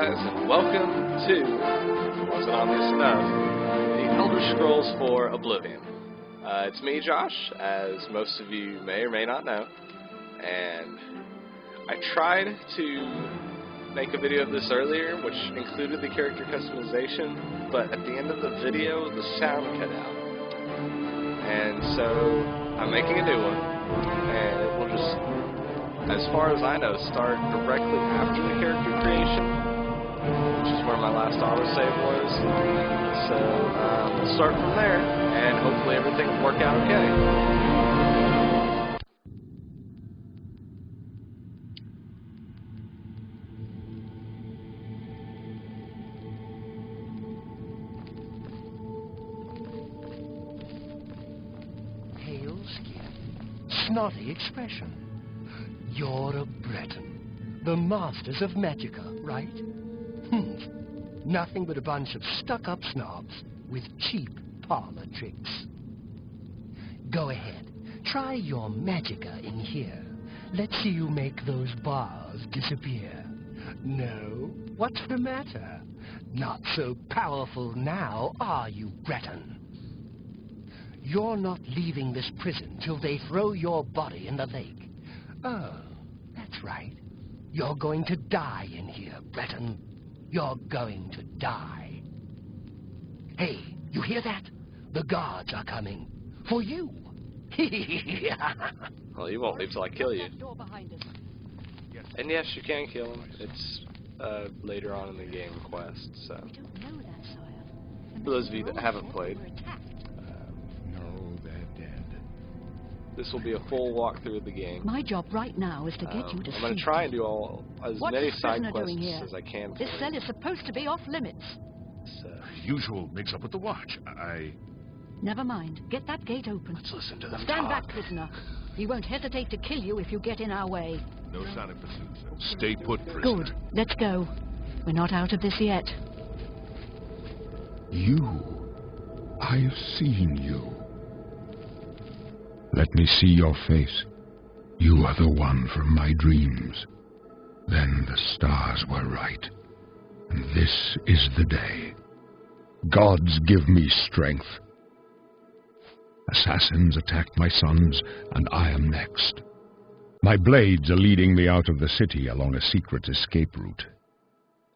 guys, and welcome to, wasn't obvious enough, the Elder Scrolls 4 Oblivion. It's me, Josh, as most of you may or may not know, and I tried to make a video of this earlier, which included the character customization, but at the end of the video, the sound cut out. And so, I'm making a new one, and it will just, as far as I know, start directly after the character creation, which is where my last autosave was. So we'll start from there, and hopefully everything will work out okay. Pale skin, snotty expression. You're a Breton, the masters of Magica, right? Nothing but a bunch of stuck-up snobs with cheap parlor tricks. Go ahead, try your Magica in here. Let's see you make those bars disappear. No? What's the matter? Not so powerful now, are you, Breton? You're not leaving this prison till they throw your body in the lake. Oh, that's right. You're going to die in here, Breton. You're going to die. Hey, you hear that? The guards are coming. For you. Well, you won't leave till I kill you. And yes, you can kill him. It's later on in the game quest, so. For those of you that haven't played, this will be a full walkthrough of the game. My job right now is to get you to I'm going to try and do as many side quests as I can. This cell is supposed to be off limits. Usual mix-up with the watch. Never mind. Get that gate open. Let's listen to them Stand talk. back, prisoner. He won't hesitate to kill you if you get in our way. No sign of pursuit, sir. Stay put, prisoner. Good. Let's go. We're not out of this yet. I've seen you. Let me see your face. You are the one from my dreams. Then the stars were right. And this is the day. Gods give me strength. Assassins attacked my sons, and I am next. My blades are leading me out of the city along a secret escape route.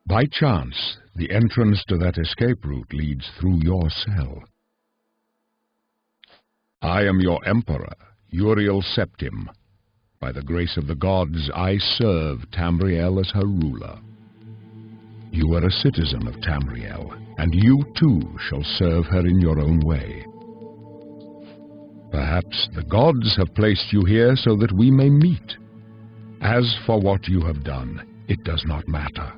By chance, the entrance to that escape route leads through your cell. I am your emperor, Uriel Septim. By the grace of the gods, I serve Tamriel as her ruler. You are a citizen of Tamriel, and you too shall serve her in your own way. Perhaps the gods have placed you here so that we may meet. As for what you have done, it does not matter.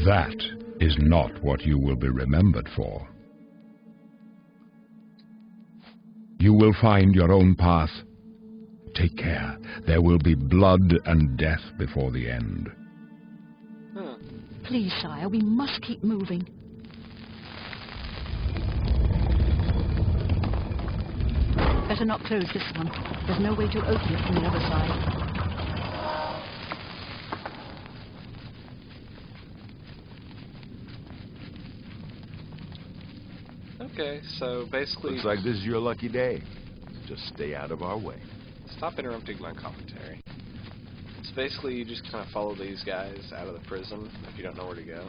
That is not what you will be remembered for. You will find your own path. Take care. There will be blood and death before the end. Please, sire, we must keep moving. Better not close this one. There's no way to open it from the other side. Okay, so basically... Looks like this is your lucky day. Just stay out of our way. Stop interrupting my commentary. So basically, you just kind of follow these guys out of the prison if you don't know where to go.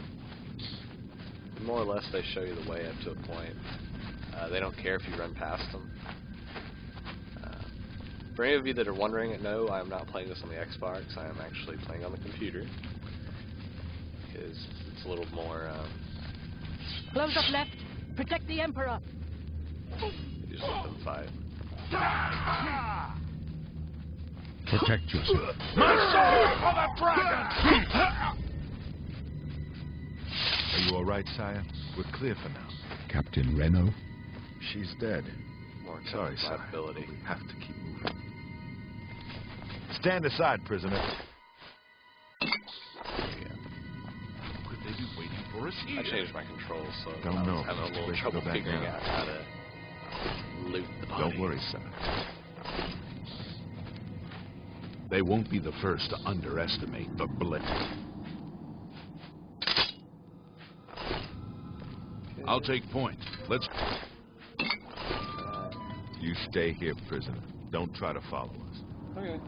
And more or less, they show you the way up to a point. They don't care if you run past them. For any of you that are wondering, no, I am not playing this on the Xbox. I am actually playing on the computer. Because it's a little more... Close up left. Protect the Emperor. You just let them fight. Protect yourself. My sword for the dragon! Are you all right, sire? We're clear for now. Captain Reno? She's dead. More Sorry, sire. ability. We have to keep moving. Stand aside, prisoner. Could they be waiting for us here? I changed my controls, so Don't I know. was having a little Let's trouble go back figuring now. out how to loot the body. Don't worry, sir. They won't be the first to underestimate the Blitz. I'll take point. Let's... You stay here, prisoner. Don't try to follow us. Okay.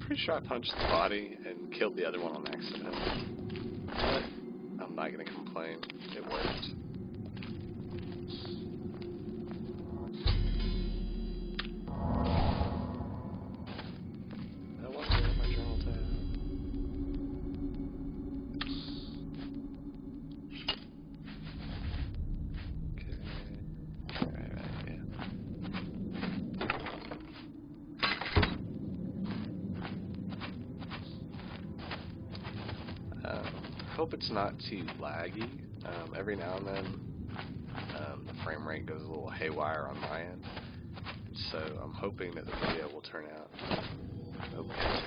Pretty sure I punched the body and killed the other one on accident. But I'm not gonna complain. It worked. I wonder in my journal tab. Okay. Right, yeah. Hope it's not too laggy. Every now and then, the frame rate goes a little haywire on my end, so I'm hoping that the video will turn out okay,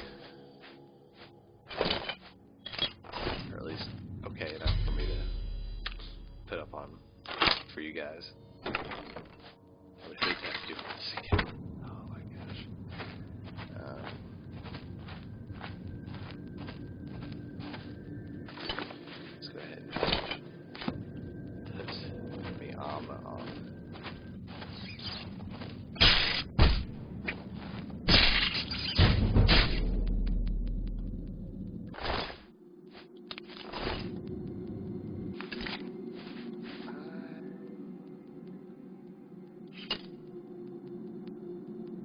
or at least okay enough for me to put up on for you guys. I would hate to have to do this again. Oh my gosh. Let's go ahead and put the armor on.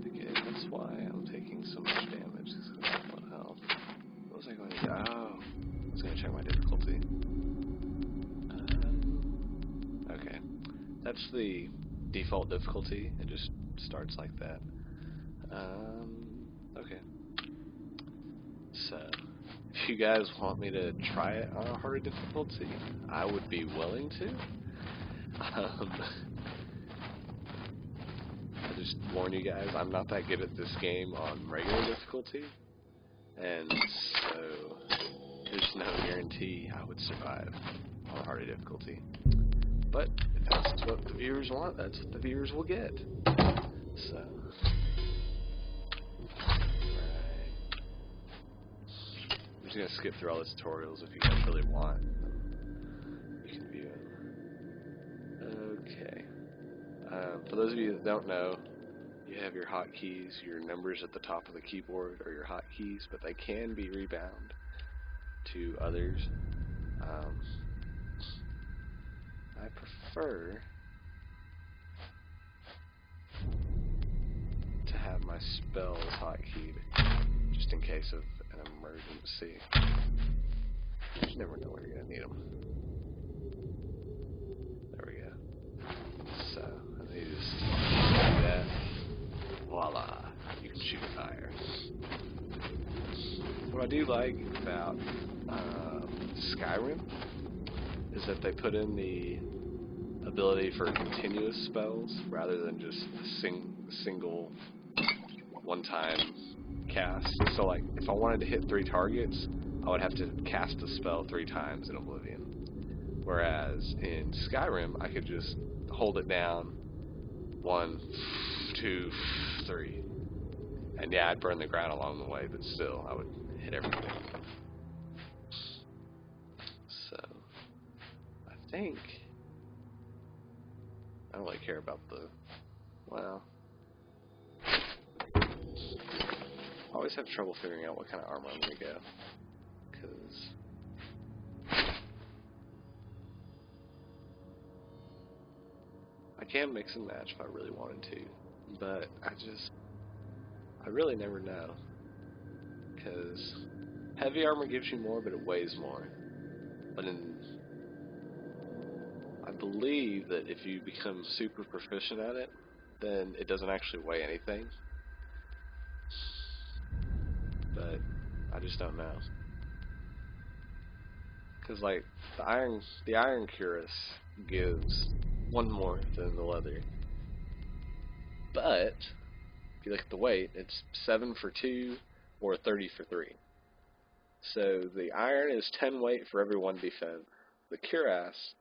Okay, that's why I'm taking so much damage. What health? What was I going to do? Oh, I was going to check my difficulty. Okay, that's the default difficulty. It just starts like that. Okay. So, if you guys want me to try it on a harder difficulty, I would be willing to. I just warn you guys, I'm not that good at this game on regular difficulty, and so there's no guarantee I would survive on a harder difficulty. But if that's what the viewers want, that's what the viewers will get. So, right. I'm just gonna skip through all the tutorials if you guys really want. You can view them. Okay. For those of you that don't know, you have your hotkeys, your numbers at the top of the keyboard are your hotkeys, but they can be rebound to others. I prefer to have my spells hotkeyed, just in case of an emergency. You never know when you're going to need them. There we go. So, I need to just do that. Voila, you can shoot fire. What I do like about Skyrim is that they put in the ability for continuous spells rather than just a single one-time cast. So like, if I wanted to hit 3 targets, I would have to cast the spell 3 times in Oblivion. Whereas in Skyrim, I could just hold it down 1, 2, 3. And yeah, I'd burn the ground along the way, but still, I would hit everything. So, I think I don't really care about the, well, I always have trouble figuring out what kind of armor I'm going to go, because I can mix and match if I really wanted to, but I really never know, because heavy armor gives you more, but it weighs more. But I believe that if you become super proficient at it, then it doesn't actually weigh anything. But I just don't know. Because like the iron cuirass gives 1 more than the leather. But if you look at the weight, it's 7 for 2 or 30 for 3. So the iron is 10 weight for every 1 defense. The cuirass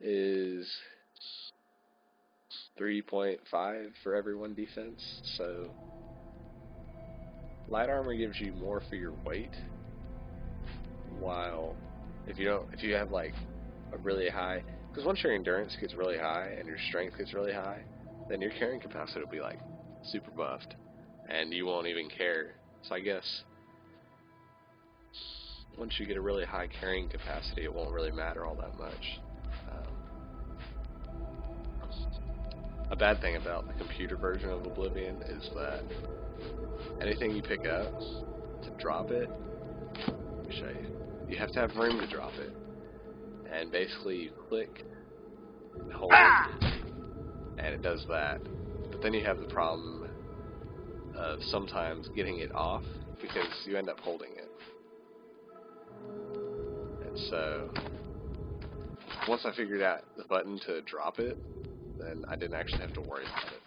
is 3.5 for every 1 defense. So light armor gives you more for your weight, while if you have like a really high, because once your endurance gets really high and your strength gets really high, then your carrying capacity will be like super buffed, and you won't even care. So I guess once you get a really high carrying capacity, it won't really matter all that much. A bad thing about the computer version of Oblivion is that anything you pick up, to drop it, let me show you, you have to have room to drop it. And basically you click, hold it, and it does that. But then you have the problem of sometimes getting it off because you end up holding it. And so once I figured out the button to drop it, then I didn't actually have to worry about it,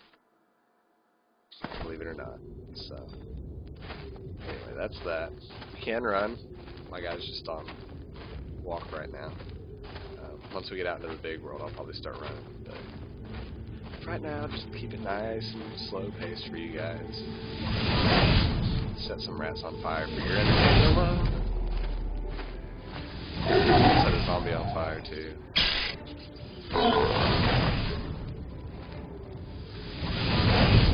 believe it or not. So anyway, that's that. You can run. My guy's just on walk right now. Once we get out into the big world, I'll probably start running. But right now, just keep it nice and slow pace for you guys. Set some rats on fire for your entertainment alone. Set a zombie on fire too.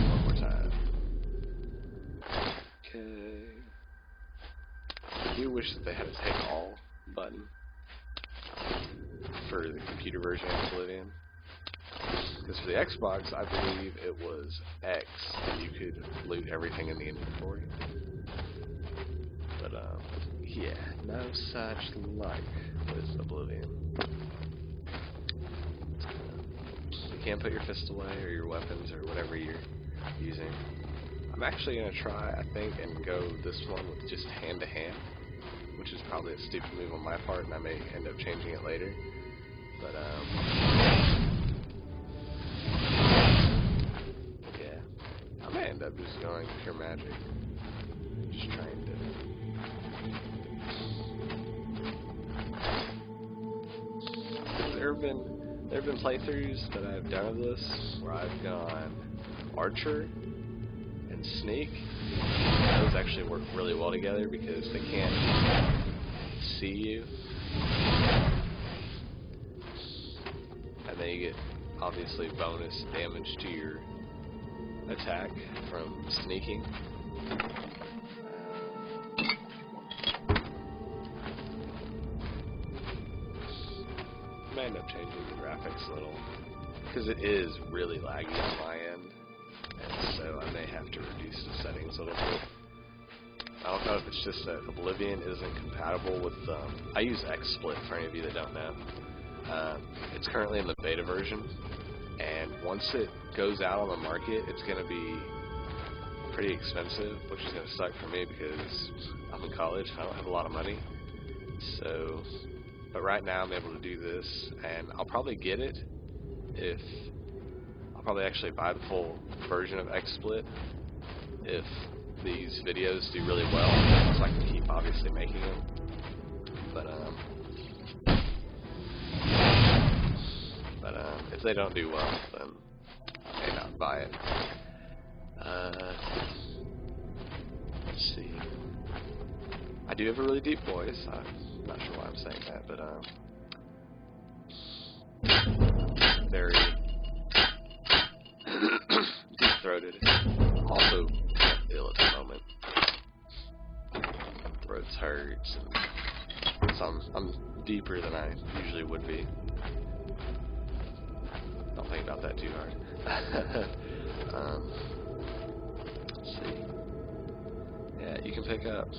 One more time. Okay. I do wish that they had a take all button for the computer version of Oblivion. Because for the Xbox, I believe it was X, and you could loot everything in the inventory. But, yeah, no such luck with Oblivion. You can't put your fist away, or your weapons, or whatever you're using. I'm actually going to try, I think, and go this one with just hand-to-hand, which is probably a stupid move on my part, and I may end up changing it later. But, yeah, I may end up just going pure magic. Just trying to. There have been playthroughs that I've done of this where I've gone archer and sneak. Those actually work really well together because they can't see you. And then you get, obviously, bonus damage to your attack from sneaking. I may end up changing the graphics a little, because it is really laggy on my end, and so I may have to reduce the settings a little bit. I don't know if it's just that Oblivion isn't compatible with, I use XSplit for any of you that don't know. It's currently in the beta version, and once it goes out on the market, it's going to be pretty expensive, which is going to suck for me because I'm in college, I don't have a lot of money. So, but right now I'm able to do this, and I'll probably get it if, I'll probably actually buy the full version of XSplit if these videos do really well, so I can keep obviously making them. But if they don't do well, then I may not buy it. Let's see. I do have a really deep voice. I'm not sure why I'm saying that, but very deep-throated. I'm also ill at the moment. Throat hurts, and so I'm deeper than I usually would be. Don't think about that too hard. Let's see. Yeah, you can pick up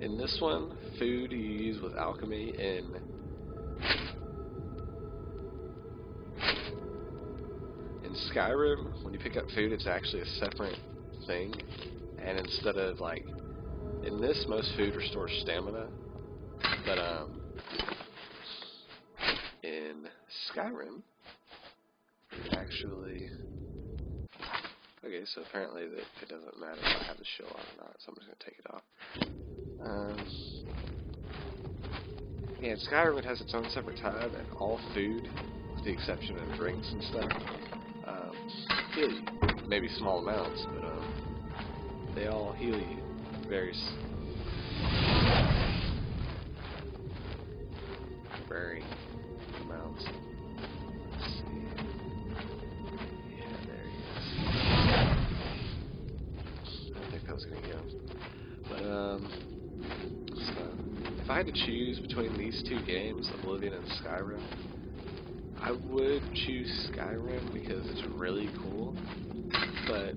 in this one food you use with alchemy in Skyrim. When you pick up food, it's actually a separate thing, and instead of like in this, most food restores stamina, but in Skyrim, actually, Okay, so apparently it doesn't matter if I have the shield on or not, so I'm just going to take it off. Yeah, in Skyrim it has its own separate tab, and all food, with the exception of drinks and stuff, heal you. Maybe small amounts, but they all heal you in various varying amounts. Let's see. Yeah, there he is. I think that was gonna go. But so if I had to choose between these two games, Oblivion and Skyrim, I would choose Skyrim because it's really cool, but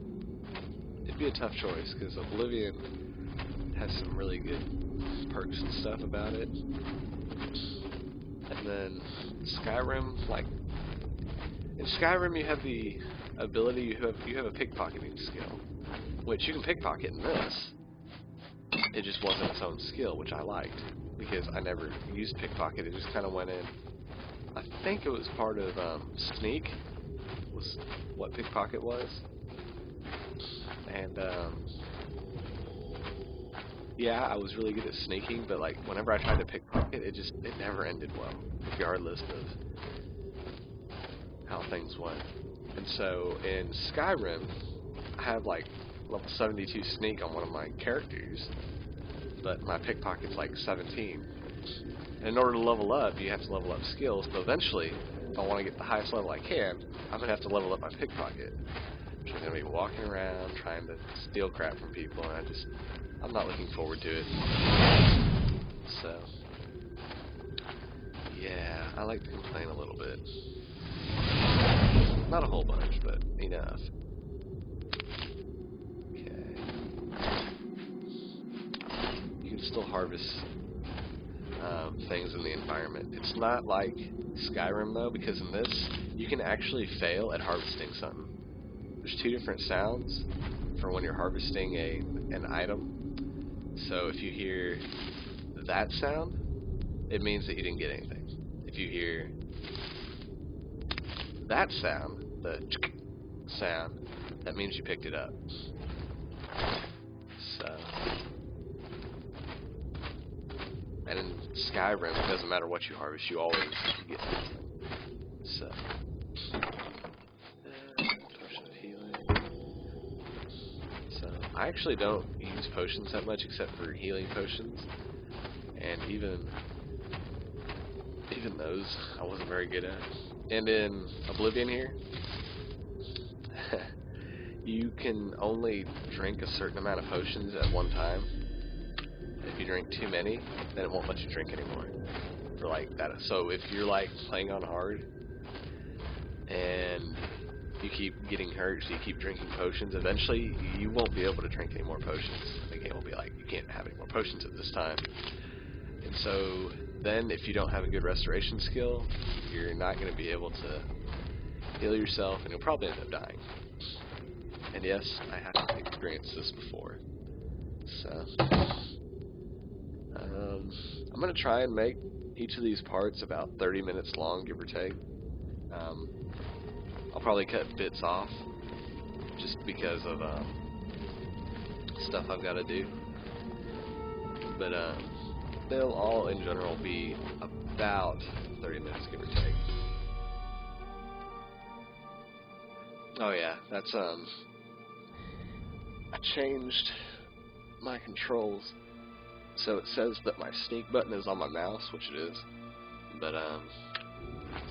it'd be a tough choice because Oblivion has some really good perks and stuff about it. And then Skyrim, like in Skyrim, you have the ability, you have a pickpocketing skill, which you can pickpocket in this. It just wasn't its own skill, which I liked because I never used pickpocket. It just kind of went in. I think it was part of sneak was what pickpocket was, and yeah, I was really good at sneaking, but like whenever I tried to pickpocket, it never ended well, regardless of how things went. And so in Skyrim, I have like level 72 sneak on one of my characters, but my pickpocket's like 17. And in order to level up, you have to level up skills, but eventually, if I want to get the highest level I can, I'm going to have to level up my pickpocket. Which I'm going to be walking around trying to steal crap from people, and I'm not looking forward to it. So, yeah, I like to complain a little bit. Not a whole bunch, but enough. Okay. You can still harvest things in the environment. It's not like Skyrim though, because in this you can actually fail at harvesting something. There's two different sounds for when you're harvesting an item. So if you hear that sound, it means that you didn't get anything. If you hear that sound, the sound, that means you picked it up. So, and in Skyrim, it doesn't matter what you harvest, you always get something. So, potion of healing. So, I actually don't use potions that much except for healing potions, and even those I wasn't very good at. And in Oblivion here, you can only drink a certain amount of potions at one time. If you drink too many, then it won't let you drink anymore. For like that. So if you're like playing on hard and you keep getting hurt, so you keep drinking potions, eventually you won't be able to drink any more potions. The game will be like, you can't have any more potions at this time. And so then if you don't have a good restoration skill, you're not going to be able to heal yourself, and you'll probably end up dying. And yes, I have experienced this before. So, I'm going to try and make each of these parts about 30 minutes long, give or take. I'll probably cut bits off, just because of stuff I've got to do. But they'll all, in general, be about 30 minutes, give or take. Oh yeah, that's, I changed my controls, so it says that my sneak button is on my mouse, which it is, but,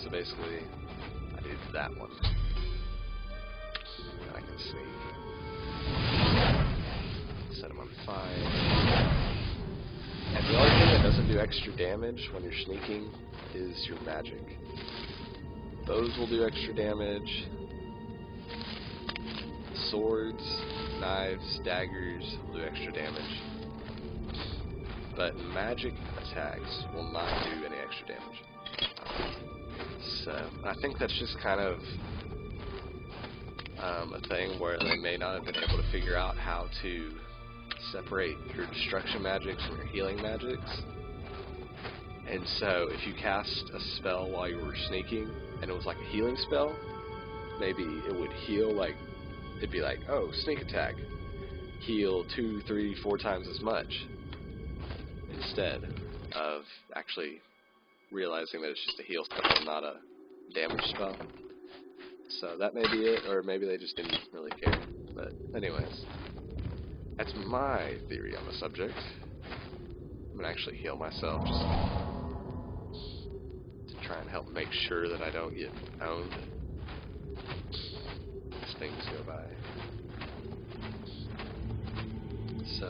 so basically, I do that one, and I can sneak, set them on fire, and the only thing that doesn't do extra damage when you're sneaking is your magic. Those will do extra damage. Swords, knives, daggers will do extra damage, but magic attacks will not do any extra damage. So I think that's just kind of a thing where they may not have been able to figure out how to separate your destruction magics from your healing magics. And so if you cast a spell while you were sneaking and it was like a healing spell, maybe it would heal like it'd be like, oh, sneak attack, heal 2, 3, 4 times as much, instead of actually realizing that it's just a heal spell and not a damage spell. So that may be it, or maybe they just didn't really care. But anyways, that's my theory on the subject. I'm gonna actually heal myself just to try and help make sure that I don't get owned as things go by. So,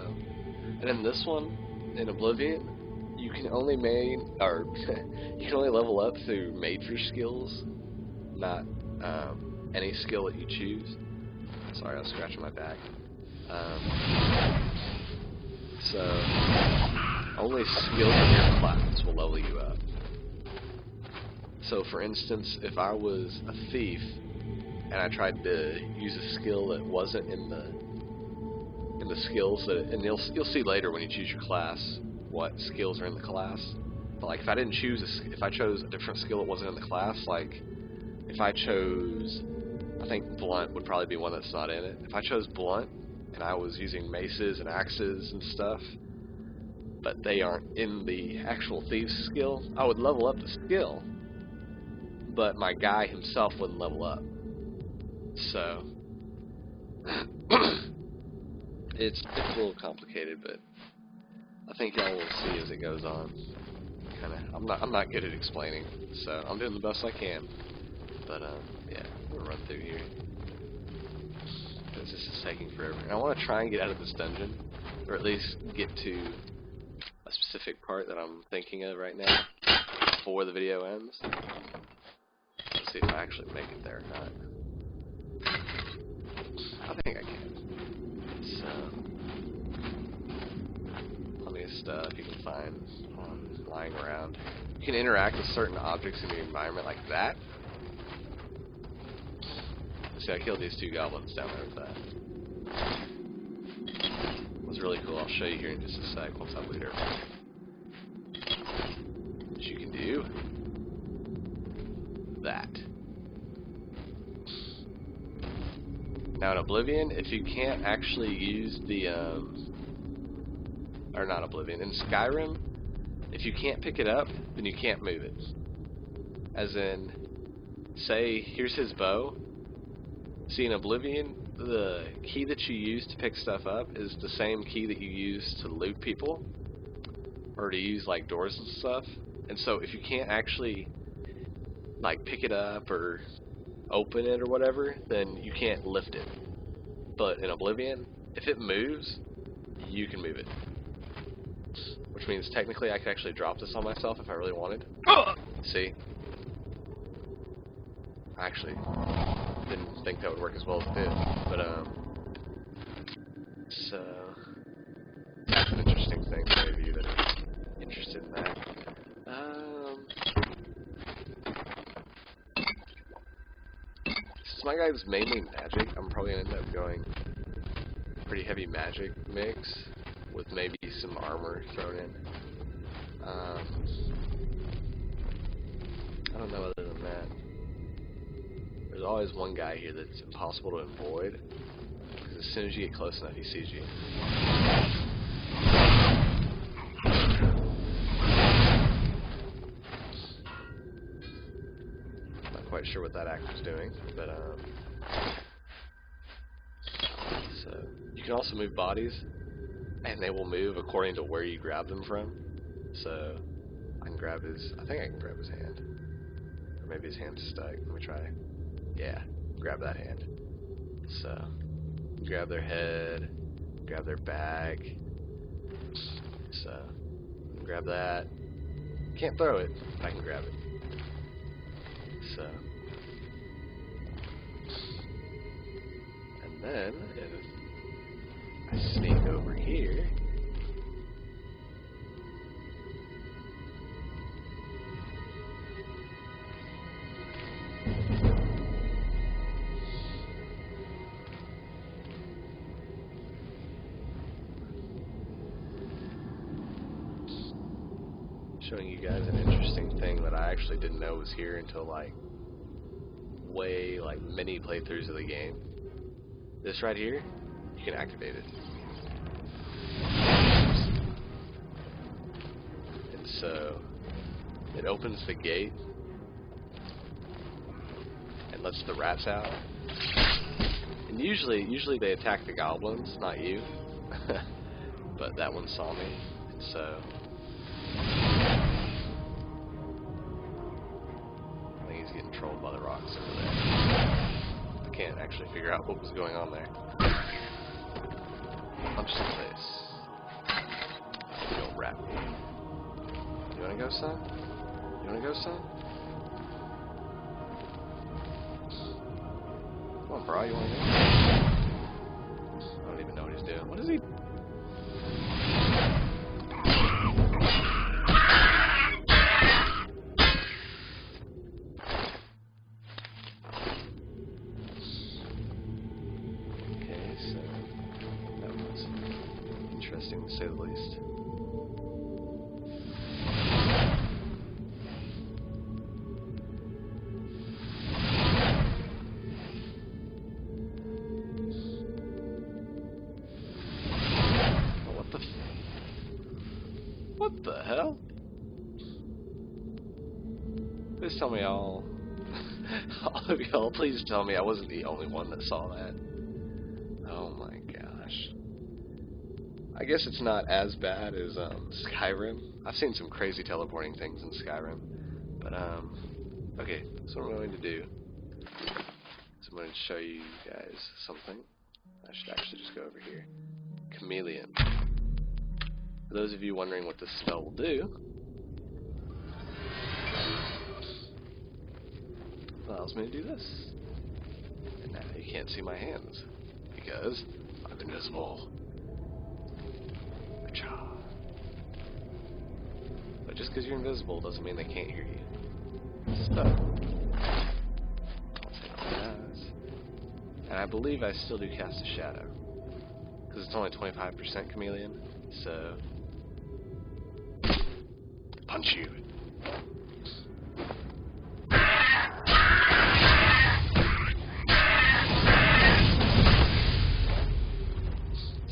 and in this one, in Oblivion, you can only you can only level up through major skills, not any skill that you choose. Sorry, I was scratching my back. So only skills in your class will level you up. So for instance, if I was a thief and I tried to use a skill that wasn't in the skills that, and you'll see later when you choose your class what skills are in the class. But like if I didn't choose if I chose a different skill that wasn't in the class, like if I chose, I think blunt would probably be one that's not in it. If I chose blunt and I was using maces and axes and stuff, but they aren't in the actual thief's skill, I would level up the skill, but my guy himself wouldn't level up. So it's a little complicated, but I think y'all will see as it goes on. I'm not good at explaining, so I'm doing the best I can. But yeah, we'll run through here because this is taking forever. And I want to try and get out of this dungeon, or at least get to a specific part that I'm thinking of right now before the video ends. Let's see if I actually make it there or not. I think I can. So, funniest stuff you can find lying around. You can interact with certain objects in your environment like that. See, I killed these 2 goblins down there with that. It was really cool. I'll show you here in just a sec once I loot everything. What you can do that. Now in Oblivion, if you can't actually use the or not Oblivion, in Skyrim, if you can't pick it up, then you can't move it. As in, say, here's his bow. See, in Oblivion, the key that you use to pick stuff up is the same key that you use to loot people, or to use like doors and stuff. And so if you can't actually like pick it up or open it or whatever, then you can't lift it. But in Oblivion, if it moves, you can move it. Which means technically I could actually drop this on myself if I really wanted. See? I actually didn't think that would work as well as it did. But so that's an interesting thing for any of you that are interested in that. Since my guy's mainly magic, I'm probably gonna end up going pretty heavy magic mix with maybe some armor thrown in. I don't know other than that. There's always one guy here that's impossible to avoid, because as soon as you get close enough, he sees you. Not quite sure what that actor's doing, but so you can also move bodies, and they will move according to where you grab them from. So I think I can grab his hand, or maybe his hand's stuck. Let me try. Yeah, grab that hand. So, grab their head, grab their bag. So, grab that. Can't throw it, but I can grab it. So, and then if I sneak over here, showing you guys an interesting thing that I actually didn't know was here until like many playthroughs of the game. this right here, you can activate it. And so it opens the gate and lets the rats out. And usually they attack the goblins, not you. But that one saw me, and so I think he's getting trolled by the rocks over there. I can't actually figure out what was going on there. Punch some face. You old rat. You wanna go, son? You wanna go, son? Come on, bro, you wanna go? I don't even know what he's doing. What is he? Interesting to say the least. What the hell? Please tell me all of y'all, please tell me I wasn't the only one that saw that. Oh my gosh. I guess it's not as bad as Skyrim. I've seen some crazy teleporting things in Skyrim. But okay, so what I'm going to do is I'm going to show you guys something. I should actually just go over here. Chameleon. For those of you wondering what this spell will do, it allows me to do this. And now you can't see my hands because I'm invisible. But just because you're invisible doesn't mean they can't hear you. So, I'll take that. And I believe I still do cast a shadow. Because it's only 25% chameleon. So, punch you.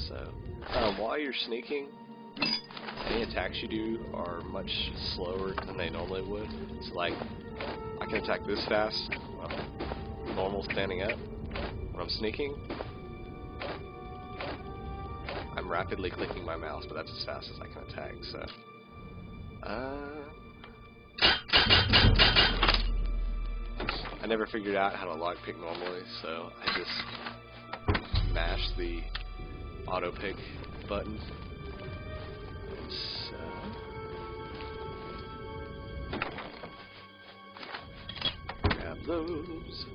So, while you're sneaking, any attacks you do are much slower than they normally would. So like, I can attack this fast, normal standing up. When I'm sneaking, I'm rapidly clicking my mouse, but that's as fast as I can attack, so. I never figured out how to lockpick normally, so I just mash the auto pick button. So, grab those.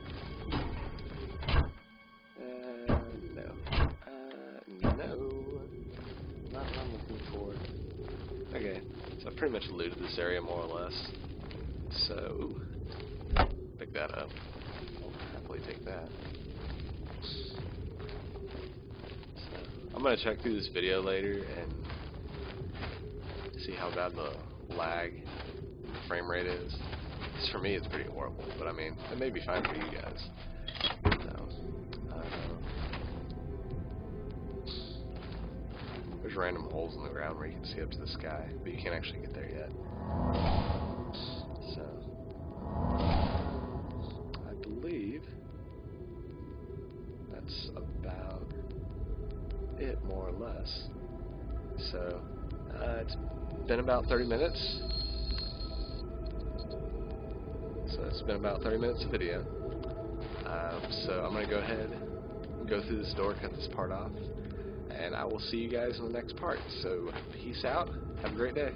No. No. Not what I'm looking for. Okay, so I pretty much looted this area more or less. So, pick that up. I'll happily take that. So, I'm gonna check through this video later and see how bad the lag frame rate is. For me, it's pretty horrible, but I mean, it may be fine for you guys. So, there's random holes in the ground where you can see up to the sky, but you can't actually get there yet. So, I believe that's about it, more or less. So, it's been about 30 minutes. So it's been about 30 minutes of video. So I'm going to go ahead and go through this door, cut this part off, and I will see you guys in the next part. So peace out. Have a great day.